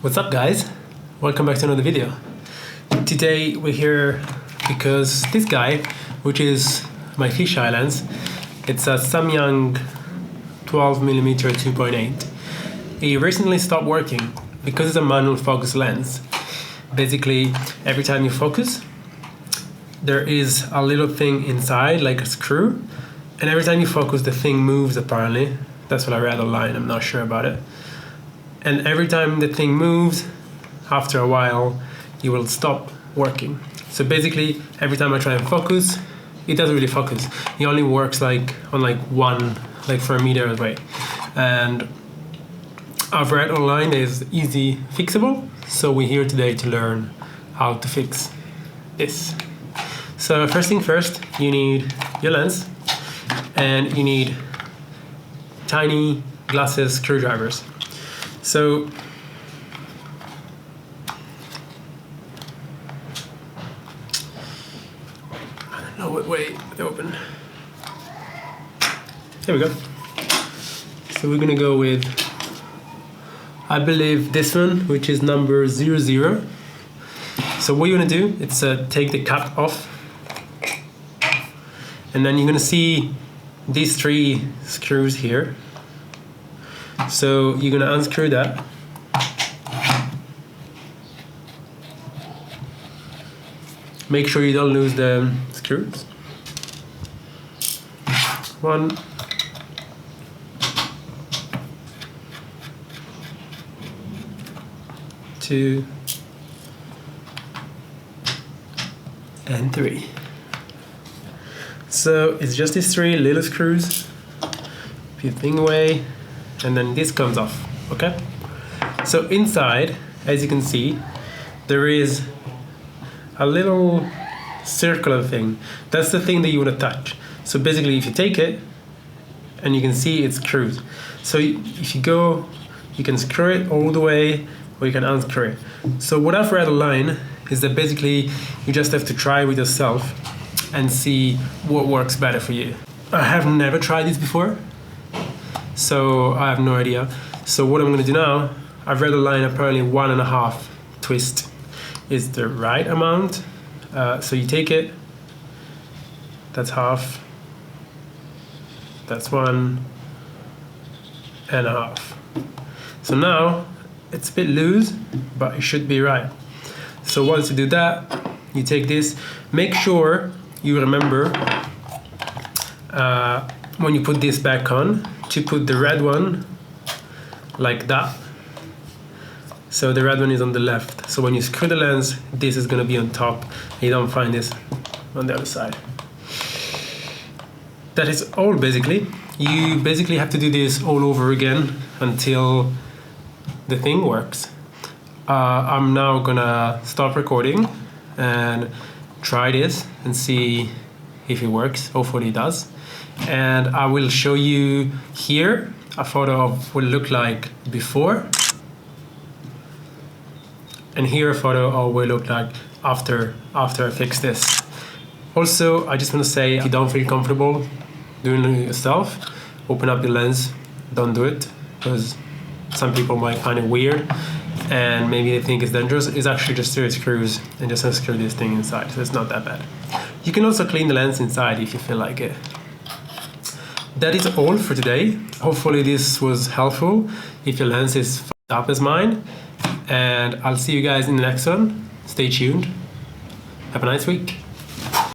What's up guys? Welcome back to another video. Today we're here because this guy, which is my fisheye lens, it's a Samyang 12mm 2.8. It recently stopped working because it's a manual focus lens. Basically, every time you focus, there is a little thing inside, like a screw, and every time you focus, the thing moves apparently. That's what I read online, I'm not sure about it. And every time the thing moves, after a while, it will stop working. So basically, every time I try and focus, it doesn't really focus. It only works like on for a meter away. And I've read online that it's easy fixable. So we're here today to learn how to fix this. So first thing first, you need your lens and you need tiny glasses screwdrivers. So I don't know what way they open. There we go. So we're gonna go with, I believe, this one, which is number 00. So what you're gonna do, it's take the cap off, and then you're gonna see these 3 screws here. So you're gonna unscrew that. Make sure you don't lose the screws. 1, 2, and 3. So it's just these 3 little screws. Put your thing away, and then this comes off, okay? So inside, as you can see, there is a little circular thing. That's the thing that you want to touch. So basically, if you take it, and you can see it screws. So if you go, you can screw it all the way, or you can unscrew it. So what I've read online is that basically, you just have to try with yourself and see what works better for you. I have never tried this before, so I have no idea. So what I'm gonna do now, I've read online apparently 1.5 twist is the right amount. So you take it, that's half, that's 1.5. So now it's a bit loose, but it should be right. So once you do that, you take this, make sure you remember when you put this back on, to put the red one like that. So the red one is on the left. So when you screw the lens, this is gonna be on top. You don't find this on the other side. That is all basically. You basically have to do this all over again until the thing works. I'm now gonna stop recording and try this and see if it works. Hopefully it does. And I will show you here a photo of what it looked like before, and here a photo of what it looked like after I fix this. Also, I just want to say, if you don't feel comfortable doing it yourself, open up your lens. Don't do it, because some people might find it weird and maybe they think it's dangerous. It's actually just 3 screws and just unscrew this thing inside, so it's not that bad. You can also clean the lens inside if you feel like it. That is all for today. Hopefully this was helpful if your lens is fucked up as mine. And I'll see you guys in the next one. Stay tuned. Have a nice week.